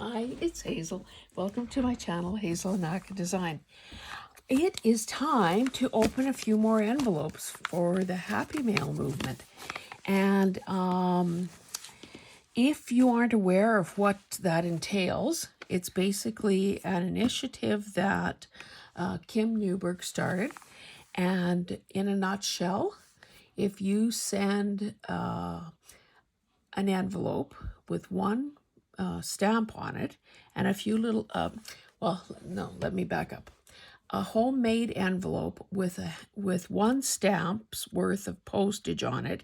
Hi, it's Hazel. Welcome to my channel, Hazel Anaka Design. It is time to open a few more envelopes for the Happy Mail movement. And if you aren't aware of what that entails, it's basically an initiative that Kim Newberg started. And in a nutshell, if you send an envelope with one stamp on it and a few little, well, no, let me back up. A homemade envelope with one stamp's worth of postage on it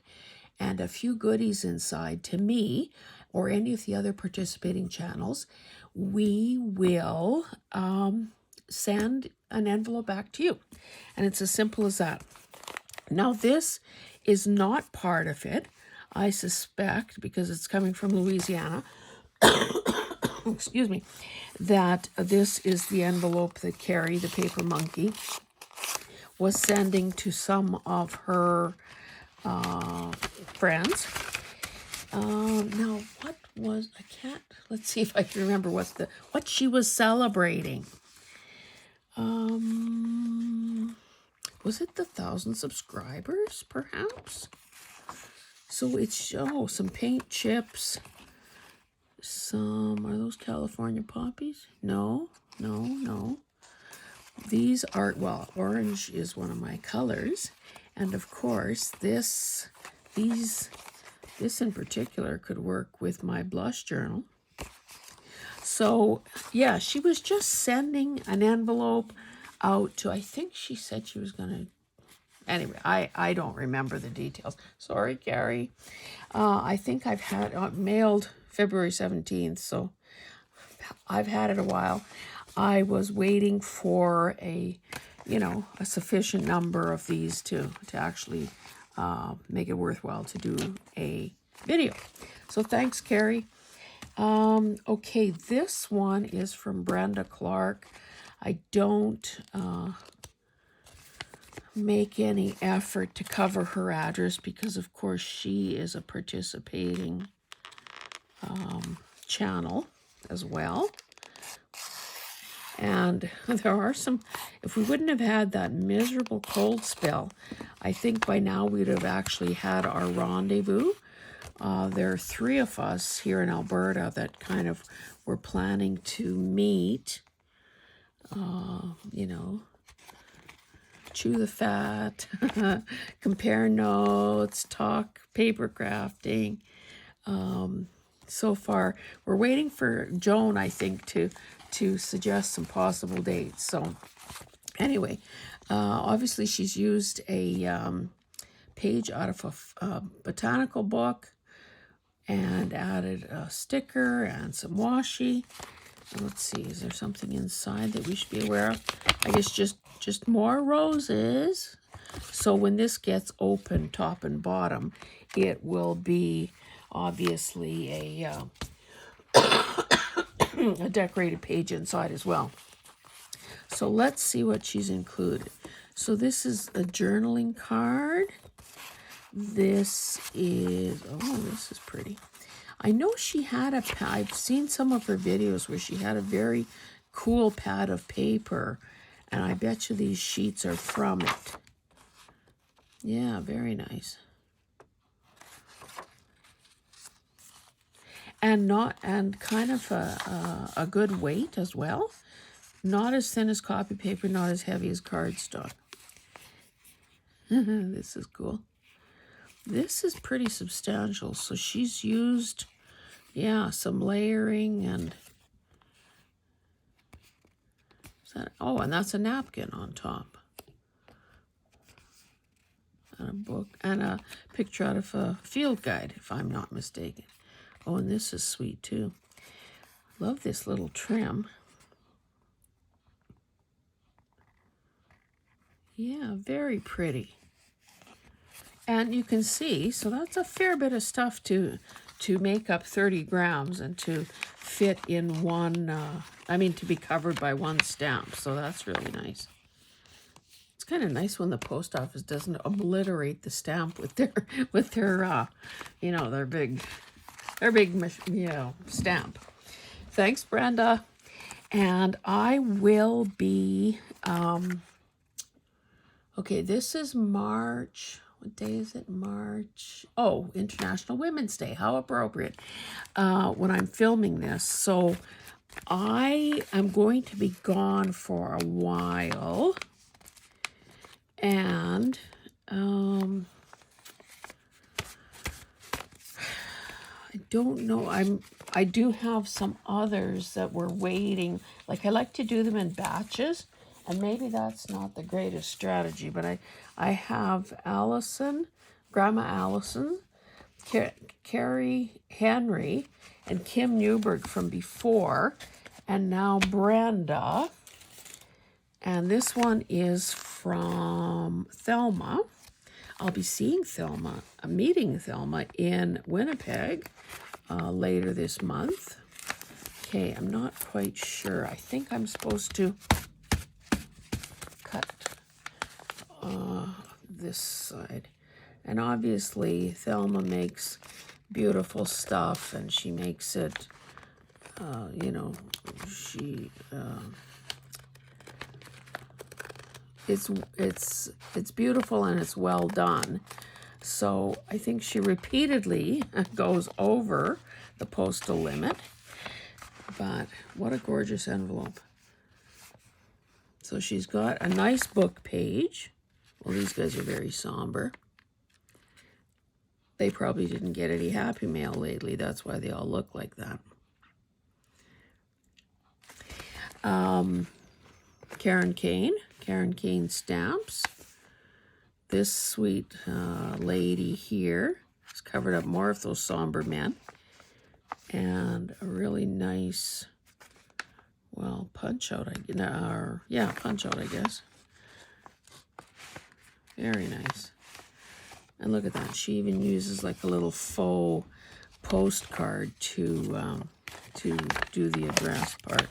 and a few goodies inside to me or any of the other participating channels, we will send an envelope back to you. And it's as simple as that. Now, this is not part of it. I suspect, because it's coming from Louisiana, excuse me, that this is the envelope that Carrie, the paper monkey, was sending to some of her friends. Now, what was, let's see if I can remember what she was celebrating. Was it the 1,000 subscribers, perhaps? So it's, some paint chips. Are those California poppies? No. These are, well, orange is one of my colors. And of course, this in particular could work with my blush journal. So yeah, she was just sending an envelope out to, I think she said she was going to, anyway, I don't remember the details. Sorry, Carrie. I think I've had mailed February 17th, so I've had it a while. I was waiting for a sufficient number of these to actually make it worthwhile to do a video. So thanks, Carrie. Okay, this one is from Brenda Clark. I don't make any effort to cover her address because, of course, she is a participating channel as well. And there are some, if we wouldn't have had that miserable cold spell, I think by now we'd have actually had our rendezvous. There are 3 of us here in Alberta that kind of were planning to meet, chew the fat, compare notes, talk paper crafting. So far, we're waiting for Joan, I think, to suggest some possible dates. So anyway, obviously she's used a page out of a botanical book and added a sticker and some washi. Let's see, is there something inside that we should be aware of? I guess just more roses. So when this gets open top and bottom, it will be obviously a decorated page inside as well. So let's see what she's included. So this is a journaling card. This is pretty. I know she had I've seen some of her videos where she had a very cool pad of paper, and I bet you these sheets are from it. Yeah, very nice. And kind of a good weight as well. Not as thin as copy paper, not as heavy as cardstock. This is cool. This is pretty substantial. So she's used, some layering and and that's a napkin on top. And a book and a picture out of a field guide, if I'm not mistaken. Oh, and this is sweet too. Love this little trim. Yeah, very pretty. And you can see, so that's a fair bit of stuff to make up 30 grams and to fit in one, to be covered by one stamp. So that's really nice. It's kind of nice when the post office doesn't obliterate the stamp with their their big stamp. Thanks, Brenda. And I will be, okay, this is March. What day is it? March. Oh, International Women's Day. How appropriate when I'm filming this. So I am going to be gone for a while. And I don't know. I do have some others that were waiting. Like I like to do them in batches, and maybe that's not the greatest strategy, but I have Allison, Grandma Allison, Carrie Henry, and Kim Newberg from before, and now Brenda. And this one is from Thelma. I'll be seeing Thelma, meeting Thelma in Winnipeg later this month. Okay, I'm not quite sure. I think I'm supposed to cut this side. And obviously, Thelma makes beautiful stuff, and she makes it, you know, it's beautiful and it's well done. So I think she repeatedly goes over the postal limit. But what a gorgeous envelope. So she's got a nice book page. Well, these guys are very somber. They probably didn't get any Happy Mail lately. That's why they all look like that. Karen Kane stamps. This sweet lady here has covered up more of those somber men. And a really nice, well, punch out, punch out, I guess. Very nice. And look at that. She even uses like a little faux postcard to do the address part.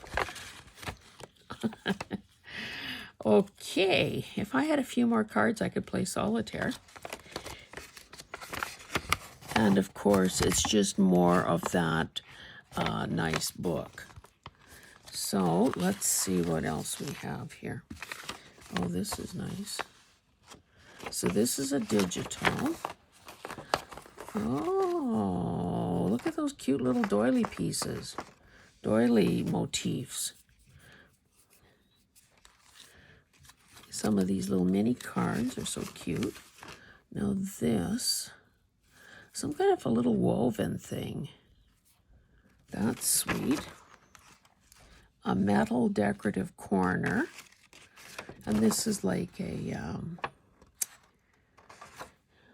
Okay, if I had a few more cards, I could play solitaire. And of course, it's just more of that nice book. So let's see what else we have here. Oh, this is nice. So this is a digital. Oh, look at those cute little doily pieces. Doily motifs. Some of these little mini cards are so cute. Now this, some kind of a little woven thing. That's sweet. A metal decorative corner. And this is like a,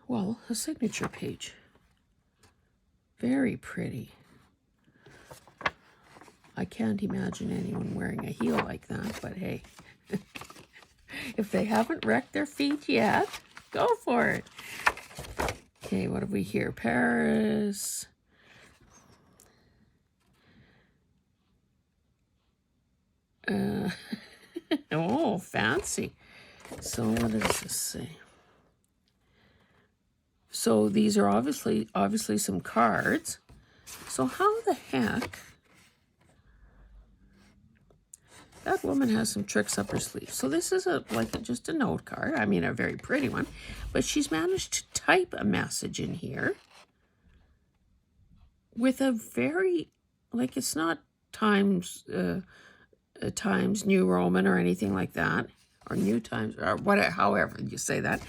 well, a signature page. Very pretty. I can't imagine anyone wearing a heel like that, but hey. If they haven't wrecked their feet yet, go for it. Okay, what have we here? Paris. Oh, fancy. So what does this say? So these are obviously some cards. So how the heck? That woman has some tricks up her sleeve. So this is just a note card. I mean, a very pretty one. But she's managed to type a message in here with a very, like, it's not Times New Roman or anything like that. Or New Times, or whatever, however you say that.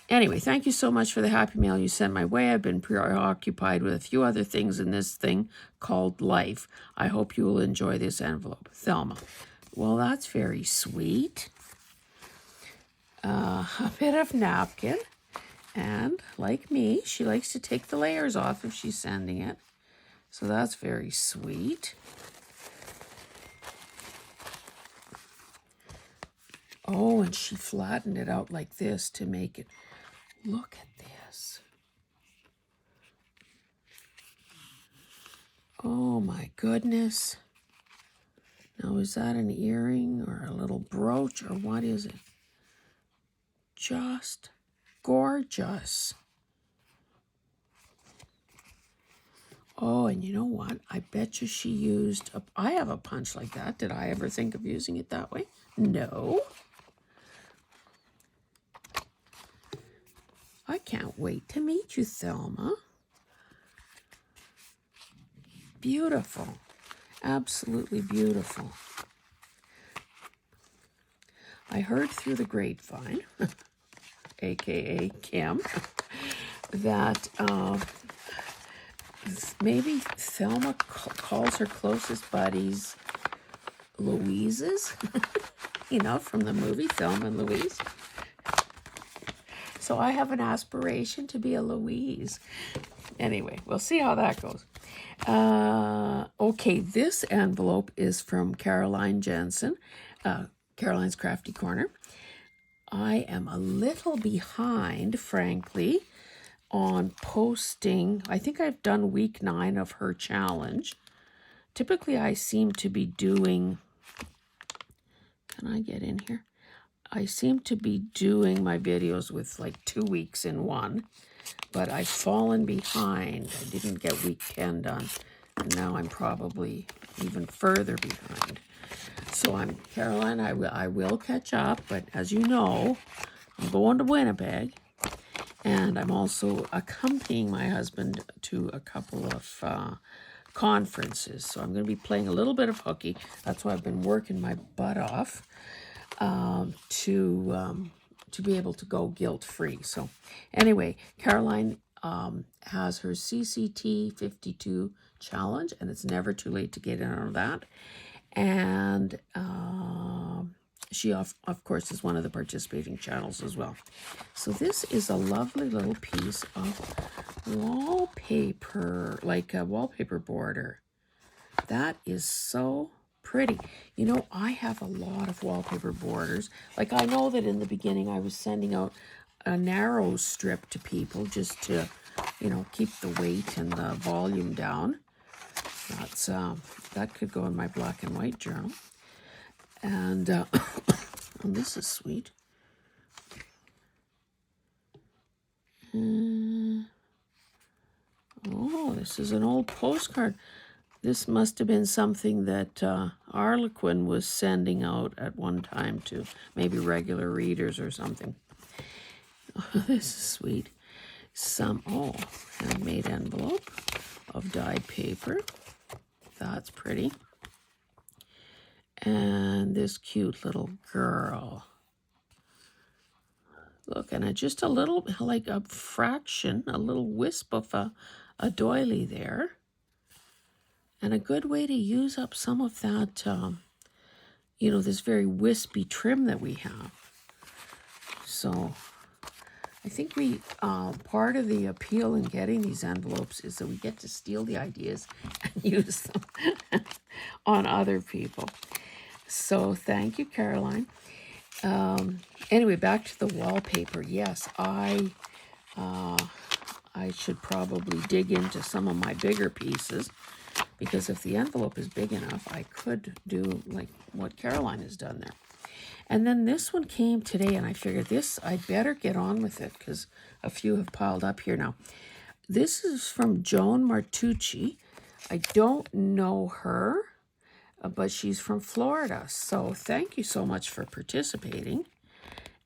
Anyway, thank you so much for the Happy Mail you sent my way. I've been preoccupied with a few other things in this thing called life. I hope you will enjoy this envelope. Thelma. Well, that's very sweet. A bit of napkin. And like me, she likes to take the layers off if she's sending it. So that's very sweet. Oh, and she flattened it out like this to make it. Look at this. Oh my goodness. Now, is that an earring or a little brooch or what is it? Just gorgeous. Oh, and you know what? I bet you she used I have a punch like that. Did I ever think of using it that way? No. I can't wait to meet you, Thelma. Beautiful. Absolutely beautiful. I heard through the grapevine, aka Kim, that maybe Thelma calls her closest buddies Louises, you know, from the movie Thelma and Louise. So I have an aspiration to be a Louise. Anyway, we'll see how that goes. Okay, this envelope is from Caroline Jensen, Caroline's Crafty Corner. I am a little behind, frankly, on posting. I think I've done week 9 of her challenge. Typically, I seem to be doing... Can I get in here? I seem to be doing my videos with like 2 weeks in one, but I've fallen behind. I didn't get week 10 done, and now I'm probably even further behind. So Caroline, I will catch up, but as you know, I'm going to Winnipeg, and I'm also accompanying my husband to a couple of conferences. So I'm going to be playing a little bit of hooky. That's why I've been working my butt off to be able to go guilt-free. So anyway, Caroline has her CCT 52 challenge, and it's never too late to get in on that. And she, of course, is one of the participating channels as well. So this is a lovely little piece of wallpaper, like a wallpaper border. That is so pretty. You know, I have a lot of wallpaper borders. Like, I know that in the beginning I was sending out a narrow strip to people just to, you know, keep the weight and the volume down. That's that could go in my black and white journal. And oh, this is sweet. Oh, this is an old postcard. This must have been something that Harlequin was sending out at one time to maybe regular readers or something. This is sweet. Some, handmade envelope of dyed paper. That's pretty. And this cute little girl. Look, and just a little, like a fraction, a little wisp of a doily there. And a good way to use up some of that, you know, this very wispy trim that we have. So I think part of the appeal in getting these envelopes is that we get to steal the ideas and use them on other people. So thank you, Caroline. Anyway, back to the wallpaper. Yes, I should probably dig into some of my bigger pieces, because if the envelope is big enough, I could do like what Caroline has done there. And then this one came today, and I figured I better get on with it because a few have piled up here now. This is from Joan Martucci. I don't know her, but she's from Florida. So thank you so much for participating.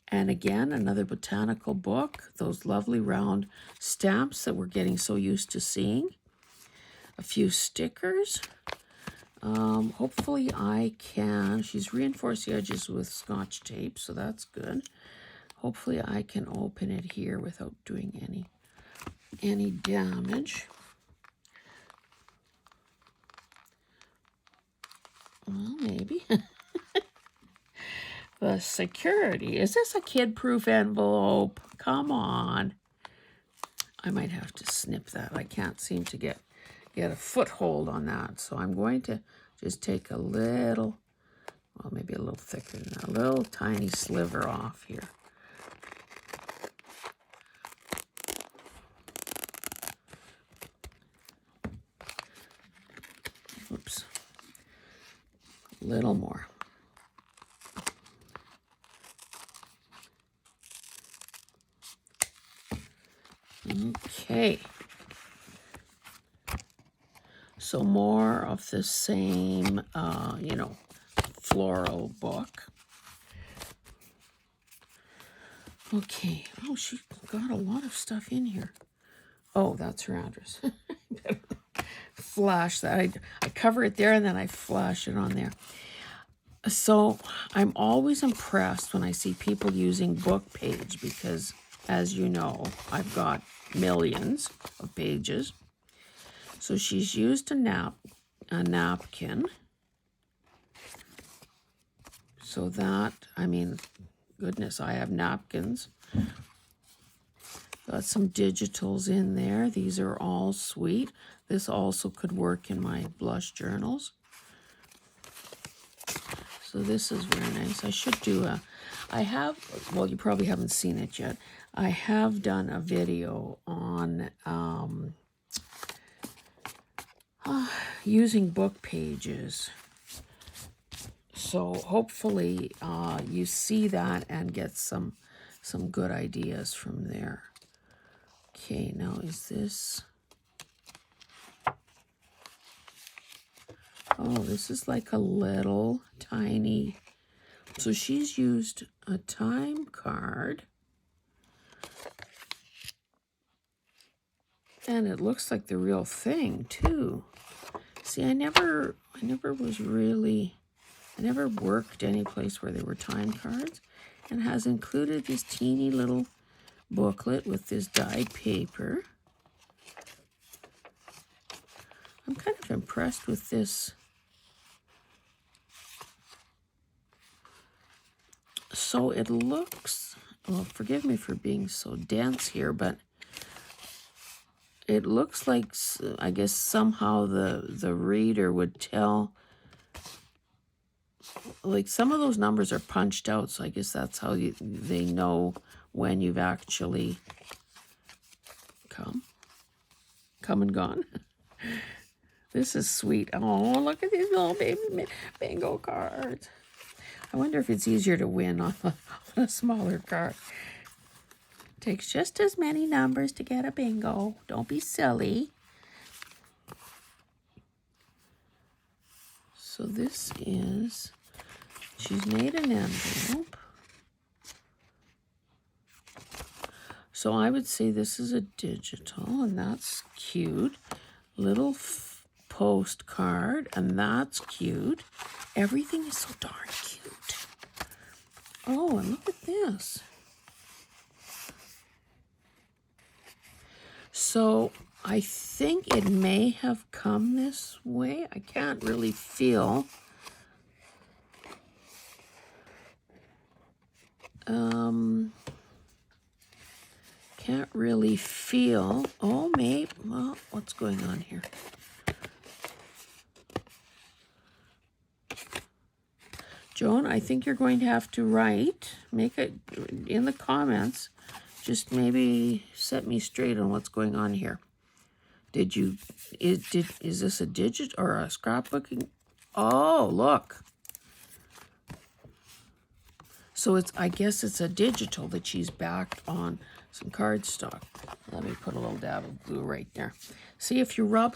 And again, another botanical book, those lovely round stamps that we're getting so used to seeing. A few stickers. Hopefully I can, she's reinforced the edges with Scotch tape, so that's good. Hopefully I can open it here without doing any damage. Well, maybe. The security. Is this a kid-proof envelope? Come on. I might have to snip that. I can't seem to get a foothold on that. So I'm going to just take a little, well, maybe a little thicker than that, a little tiny sliver off here. Oops. A little more. Okay. So more of the same, you know, floral book. Okay. Oh, she got a lot of stuff in here. Oh, that's her address. Flash that. I cover it there and then I flash it on there. So I'm always impressed when I see people using Bookpage because, as you know, I've got millions of pages. So she's used a napkin. So that, I mean, goodness, I have napkins. Got some digitals in there. These are all sweet. This also could work in my blush journals. So this is very nice. I should do well, you probably haven't seen it yet. I have done a video on using Bookpages. So hopefully you see that and get some good ideas from there. Okay, now is this... Oh, this is like a little tiny... So she's used a time card. And it looks like the real thing, too. See, I never worked any place where there were time cards. And has included this teeny little booklet with this dyed paper. I'm kind of impressed with this. So it looks, well, forgive me for being so dense here, but it looks like, I guess somehow the reader would tell, like some of those numbers are punched out, so I guess that's how they know when you've actually come and gone. This is sweet. Oh, look at these little baby bingo cards. I wonder if it's easier to win on a smaller card. Takes just as many numbers to get a bingo. Don't be silly. So this is, she's made an envelope. So I would say this is a digital, and that's cute. Little postcard, and that's cute. Everything is so darn cute. Oh, and look at this. So I think it may have come this way. I can't really feel. Can't really feel. Oh, maybe. Well, what's going on here? Joan, I think you're going to have to write, make it in the comments, just maybe set me straight on what's going on here. Is this a digit or a scrapbooking? Oh, look. So I guess it's a digital that she's backed on some cardstock. Let me put a little dab of glue right there. See, if you rub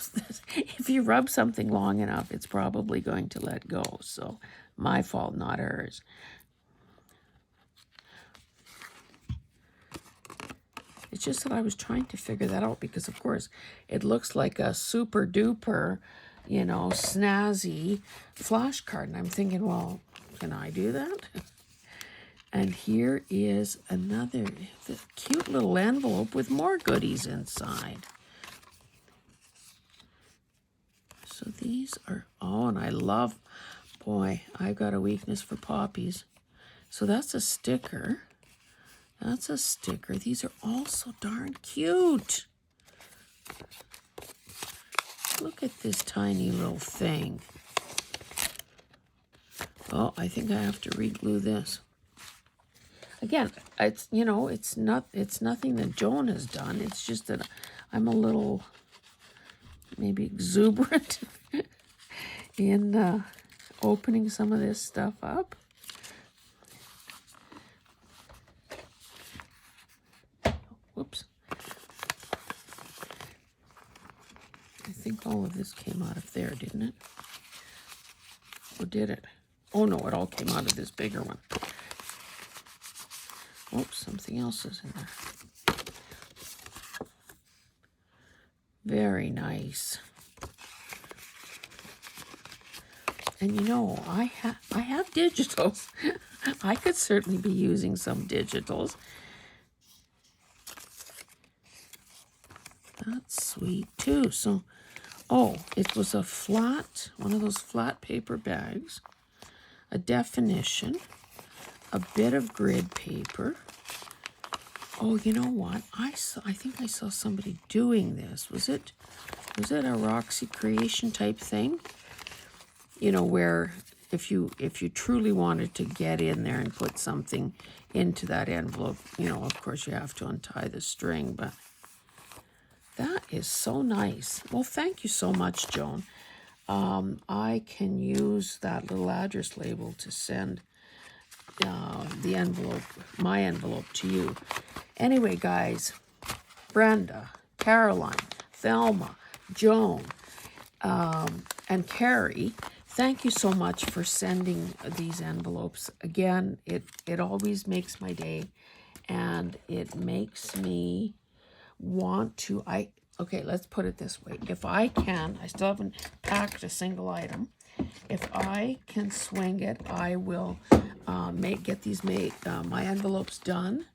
something long enough, it's probably going to let go. So my fault, not hers. It's just that I was trying to figure that out because, of course, it looks like a super duper, you know, snazzy flash card. And I'm thinking, well, can I do that? And here is another cute little envelope with more goodies inside. So these are, oh, and I love, boy, I've got a weakness for poppies. So that's a sticker. That's a sticker. These are all so darn cute. Look at this tiny little thing. Oh, I think I have to re-glue this. Again, it's, you know, it's nothing that Joan has done. It's just that I'm a little maybe exuberant in opening some of this stuff up. Whoops. I think All of this came out of there, didn't it? Or did it? Oh no, it all came out of this bigger one. Oh, something else is in there. Very nice. And you know, I have digitals. I could certainly be using some digitals. That's sweet too. So, oh, it was a flat, one of those flat paper bags, a definition, a bit of grid paper. Oh, you know what? I think I saw somebody doing this. Was it a Roxy Creation type thing? You know, where if you truly wanted to get in there and put something into that envelope, you know, of course you have to untie the string, but that is so nice. Well, thank you so much, Joan. I can use that little address label to send the envelope, my envelope, to you. Anyway, guys, Brenda, Caroline, Thelma, Joan, and Carrie, thank you so much for sending these envelopes. Again, it always makes my day, and it makes me want to, okay, let's put it this way. If I can, I still haven't packed a single item. If I can swing it, I will get these my envelopes done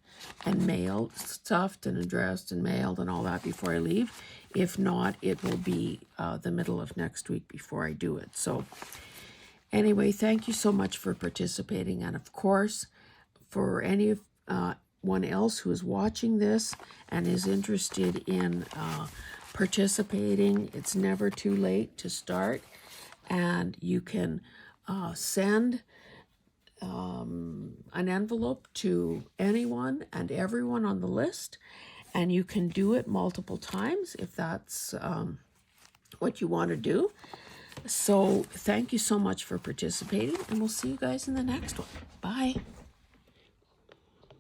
and mailed, stuffed and addressed and mailed and all that before I leave. If not, it will be the middle of next week before I do it. So anyway, thank you so much for participating. And of course, for anyone else who is watching this and is interested in participating, it's never too late to start. And you can send an envelope to anyone and everyone on the list, and you can do it multiple times if that's what you want to do. So thank you so much for participating, and we'll see you guys in the next one. Bye.